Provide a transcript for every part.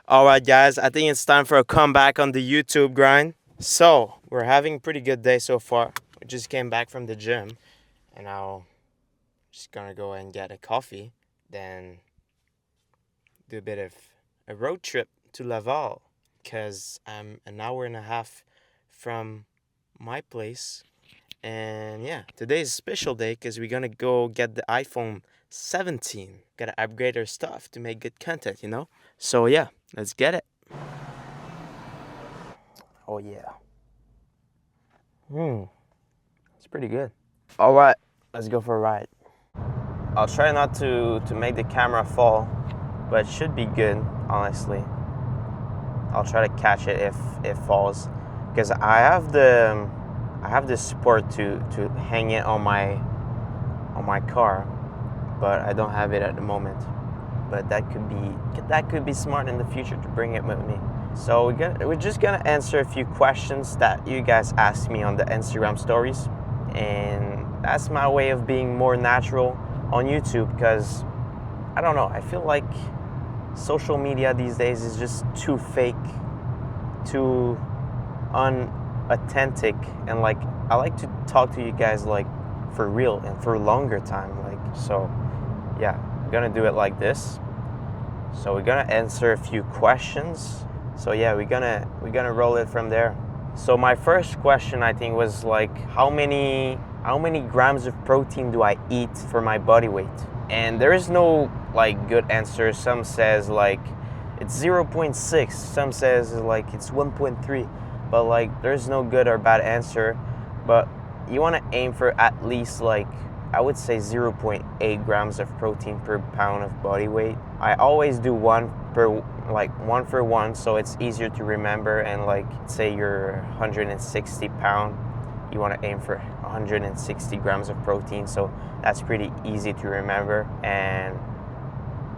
Alright, guys, I think it's time for a comeback on the YouTube grind. So, we're having a pretty good day so far. We just came back from the gym, and now just gonna go and get a coffee, then do a bit of a road trip to Laval, because I'm an hour and a half from my place. And yeah, today's a special day because we're gonna go get the iPhone 17. Gotta upgrade our stuff to make good content. So yeah, let's get it. Oh yeah. It's pretty good. All right, let's go for a ride. I'll try not to make the camera fall, but it should be good, honestly. I'll try to catch it if it falls, because I have the support to hang it on my car, but I don't have it at the moment. But that could be smart in the future to bring it with me. So we're just gonna answer a few questions that you guys asked me on the Instagram stories, and that's my way of being more natural on YouTube, because I don't know, I feel like social media these days is just too fake, too unauthentic, and like I like to talk to you guys like for real and for a longer time, so yeah, we're gonna do it like this. So we're gonna answer a few questions. So yeah, we're gonna roll it from there. So my first question, I think, was like, how many grams of protein do I eat for my body weight? And there is no like good answer. Some says like it's 0.6, some says like it's 1.3, but like there's no good or bad answer. But you want to aim for at least, like, I would say 0.8 grams of protein per pound of body weight. I always do one for one, so it's easier to remember. And like, say you're 160 pound, you want to aim for 160 grams of protein, so that's pretty easy to remember. And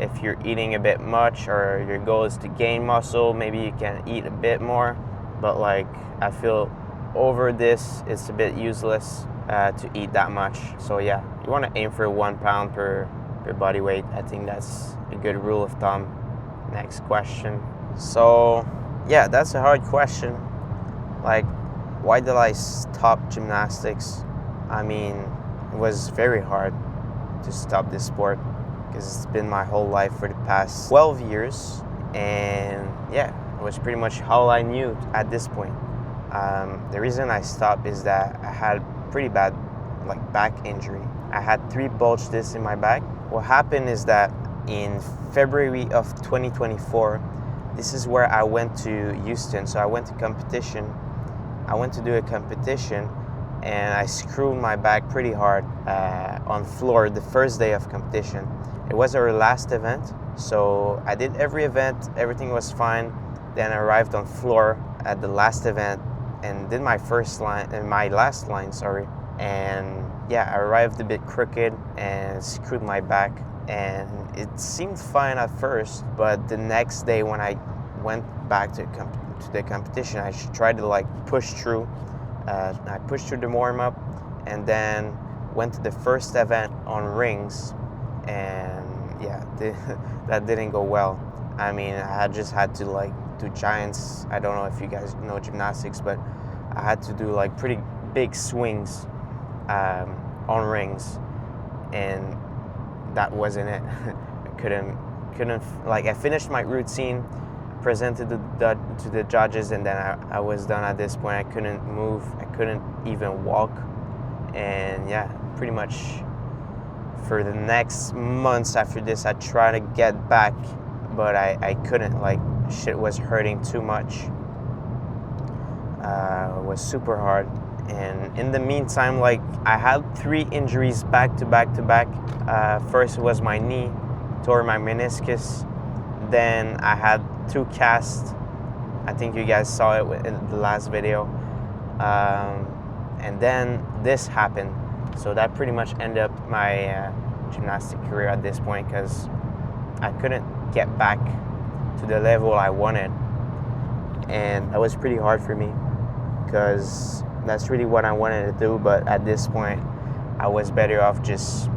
if you're eating a bit much, or your goal is to gain muscle, maybe you can eat a bit more. But like, I feel over this, it's a bit useless to eat that much. So yeah, you want to aim for 1 pound per body weight. I think that's a good rule of thumb. Next question. So yeah, that's a hard question. Like, why did I stop gymnastics? I mean, it was very hard to stop this sport, because it's been my whole life for the past 12 years. And yeah, it was pretty much all I knew at this point. The reason I stopped is that I had pretty bad back injury. I had 3 bulge discs in my back. What happened is that in February of 2024, this is where I went to Houston. So I went to competition. I went to do a competition, and I screwed my back pretty hard on floor the first day of competition. It was our last event, so I did every event, everything was fine. Then I arrived on floor at the last event and did my last line, and yeah, I arrived a bit crooked and screwed my back, and it seemed fine at first, but the next day when I went back to the competition, I tried to push through. I pushed through the warm-up, and then went to the first event on rings, and yeah, that didn't go well. I mean, I just had to do giants. I don't know if you guys know gymnastics, but I had to do pretty big swings on rings, and that wasn't it. I couldn't I finished my routine, presented to the judges, and then I was done at this point. I couldn't move, I couldn't even walk, and yeah, pretty much for the next months after this, I tried to get back, but I couldn't. Shit was hurting too much. It was super hard. And in the meantime, I had 3 injuries back to back to back. First was my knee, tore my meniscus. Then I had 2 casts. I think you guys saw it in the last video. And then this happened. So that pretty much ended up my gymnastic career at this point, because I couldn't get back to the level I wanted. And that was pretty hard for me, because that's really what I wanted to do. But at this point, I was better off just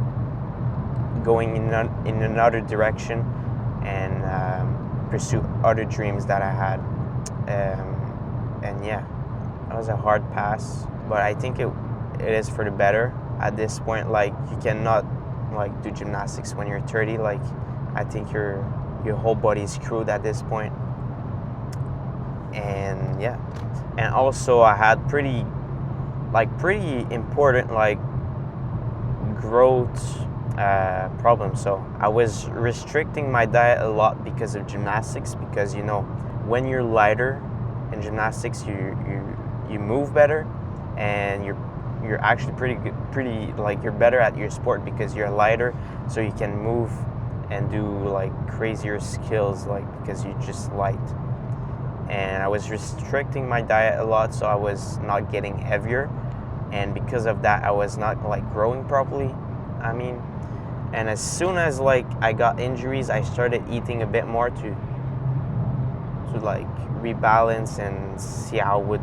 going in another direction and pursue other dreams that I had. And yeah, it was a hard pass, but I think it is for the better at this point. Like, you cannot like do gymnastics when you're 30. Like, I think your whole body is screwed at this point. And yeah, and also I had pretty important like growth problems. So I was restricting my diet a lot because of gymnastics, because you know, when you're lighter in gymnastics, you move better, and you're actually pretty like, you're better at your sport because you're lighter, so you can move and do like crazier skills, like, because you're just light. And I was restricting my diet a lot, so I was not getting heavier, and because of that I was not like growing properly, I mean. And as soon as like I got injuries, I started eating a bit more to like rebalance and see how it would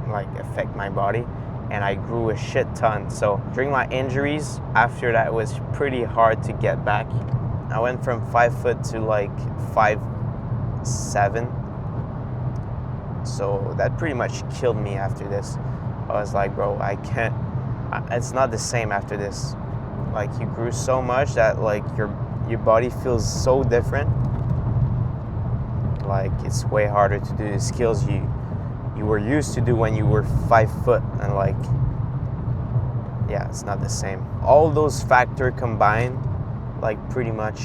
like affect my body, and I grew a shit ton. So during my injuries, after that, it was pretty hard to get back. I went from 5 foot to like 5'7". So that pretty much killed me after this. I was like, bro, I can't, it's not the same after this. Like, you grew so much that like your body feels so different. Like, it's way harder to do the skills you were used to do when you were 5 foot, and like, yeah, it's not the same. All those factors combined, like, pretty much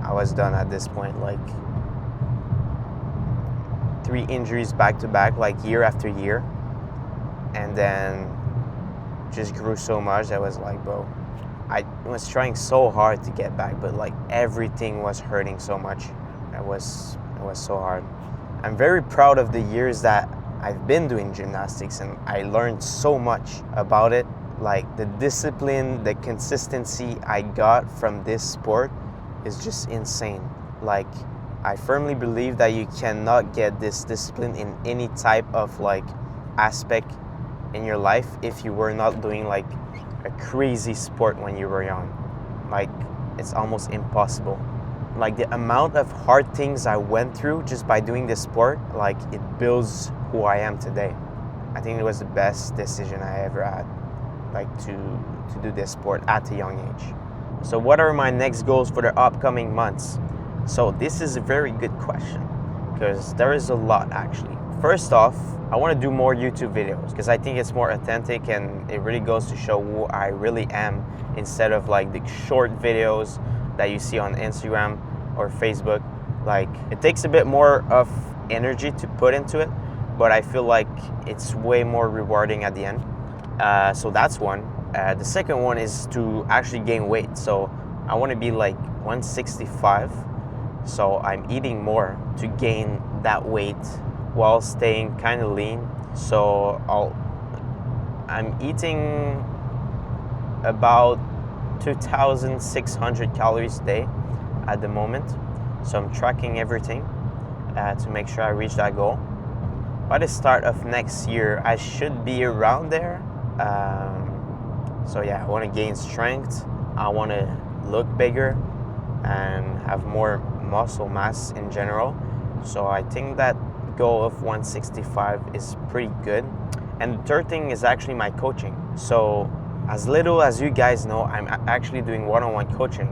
I was done at this point. Like, 3 injuries back to back, like year after year, and then just grew so much that I was like, bro, I was trying so hard to get back, but like everything was hurting so much. It was so hard. I'm very proud of the years that I've been doing gymnastics, and I learned so much about it. Like, the discipline, the consistency I got from this sport is just insane. Like, I firmly believe that you cannot get this discipline in any type of like aspect in your life if you were not doing like a crazy sport when you were young. Like, it's almost impossible. Like, the amount of hard things I went through just by doing this sport, like, it builds who I am today. I think it was the best decision I ever had, like, to do this sport at a young age. So what are my next goals for the upcoming months? So this is a very good question, because there is a lot actually. First off, I want to do more YouTube videos because I think it's more authentic, and it really goes to show who I really am, instead of like the short videos that you see on Instagram or Facebook. Like, it takes a bit more of energy to put into it, but I feel like it's way more rewarding at the end. So that's one. The second one is to actually gain weight. So I want to be like 165. So I'm eating more to gain that weight while staying kind of lean. So I'm eating about 2,600 calories a day at the moment. So I'm tracking everything to make sure I reach that goal. By the start of next year, I should be around there. So yeah, I want to gain strength. I want to look bigger and have more muscle mass in general. So I think that goal of 165 is pretty good. And the third thing is actually my coaching. So as little as you guys know, I'm actually doing one-on-one coaching.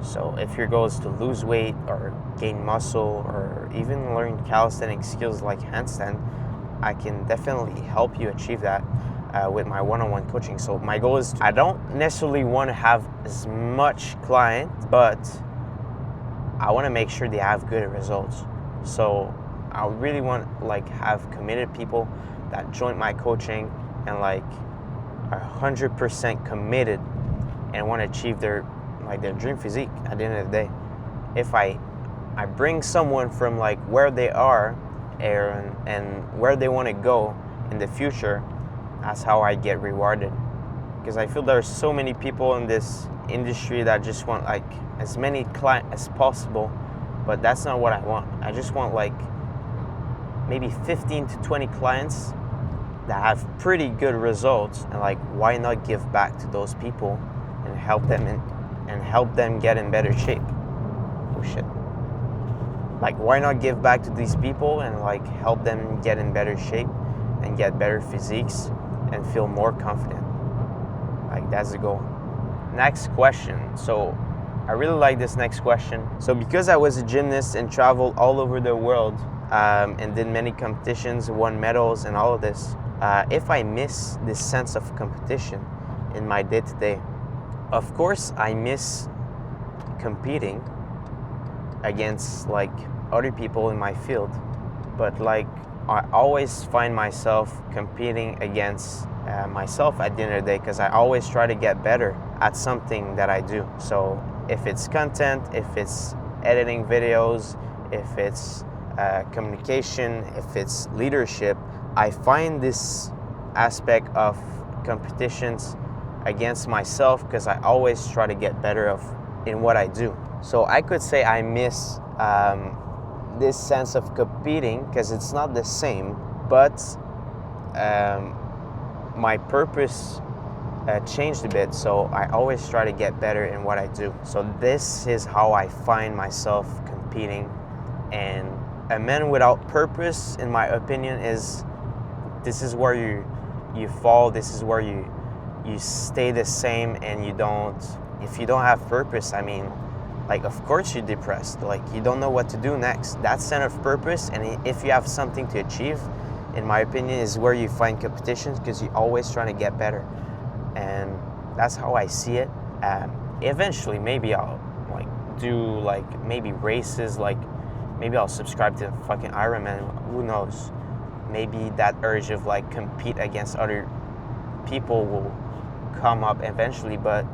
So if your goal is to lose weight or gain muscle or even learn calisthenic skills like handstand, I can definitely help you achieve that with my one-on-one coaching. So my goal is, I don't necessarily want to have as much client, but I want to make sure they have good results. So I really want like have committed people that join my coaching and like are 100% committed and want to achieve their dream physique at the end of the day. If I bring someone from like where they are and where they want to go in the future, that's how I get rewarded. Because I feel there's so many people in this industry that just want like as many clients as possible, but that's not what I want. I just want like maybe 15 to 20 clients that have pretty good results, and like, why not give back to those people and help them get in better shape? Oh shit. Like, why not give back to these people and like help them get in better shape and get better physiques and feel more confident? Like, that's the goal. Next question. So I really like this next question. So because I was a gymnast and traveled all over the world, and did many competitions, won medals and all of this, if I miss this sense of competition in my day-to-day, of course I miss competing against like other people in my field, but like I always find myself competing against myself at the end of the day, because I always try to get better at something that I do. So if it's content, if it's editing videos, if it's communication, if it's leadership, I find this aspect of competitions against myself because I always try to get better in what I do. So I could say I miss this sense of competing because it's not the same, but my purpose changed a bit, so I always try to get better in what I do. So this is how I find myself competing. And a man without purpose, in my opinion, this is where you fall. This is where you stay the same, and if you don't have purpose, I mean, like, of course you're depressed. Like, you don't know what to do next. That sense of purpose, and if you have something to achieve, in my opinion, is where you find competitions, because you're always trying to get better. And that's how I see it. Eventually, maybe I'll like do like maybe races, like maybe I'll subscribe to fucking Ironman. Who knows? Maybe that urge of like compete against other people will come up eventually. But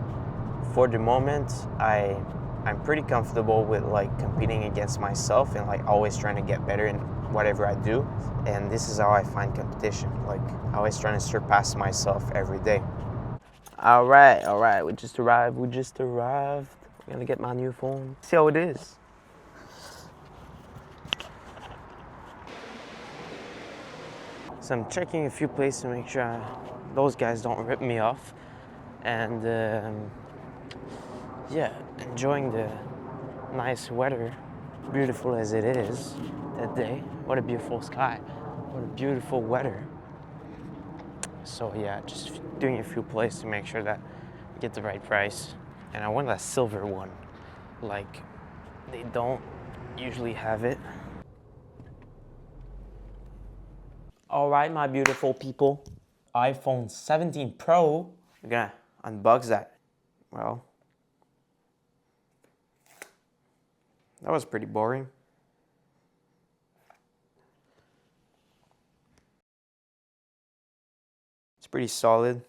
for the moment, I'm pretty comfortable with like competing against myself and like always trying to get better in whatever I do. And this is how I find competition. Like, always trying to surpass myself every day. All right, we just arrived. We're gonna get my new phone. See how it is. So I'm checking a few places to make sure those guys don't rip me off. And yeah, enjoying the nice weather, beautiful as it is that day. What a beautiful sky. What a beautiful weather. So yeah, just doing a few plays to make sure that I get the right price. And I want that silver one. Like, they don't usually have it. All right, my beautiful people. iPhone 17 Pro. We're gonna unbox that. Well, that was pretty boring. It's pretty solid.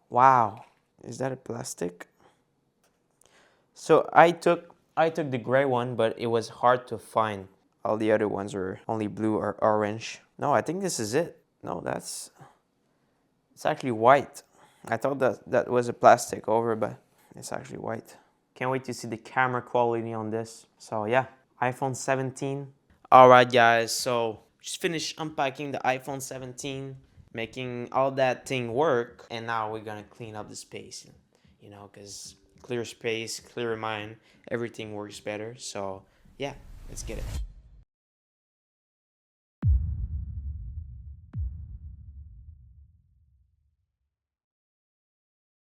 Wow, is that a plastic? So I took the gray one, but it was hard to find. All the other ones were only blue or orange. No, I think this is it. No, it's actually white. I thought that was a plastic over, but it's actually white. Can't wait to see the camera quality on this. So yeah, iPhone 17. All right, guys, so just finished unpacking the iPhone 17, making all that thing work, and now we're gonna clean up the space, because clear space, clearer mind, everything works better. So yeah, let's get it.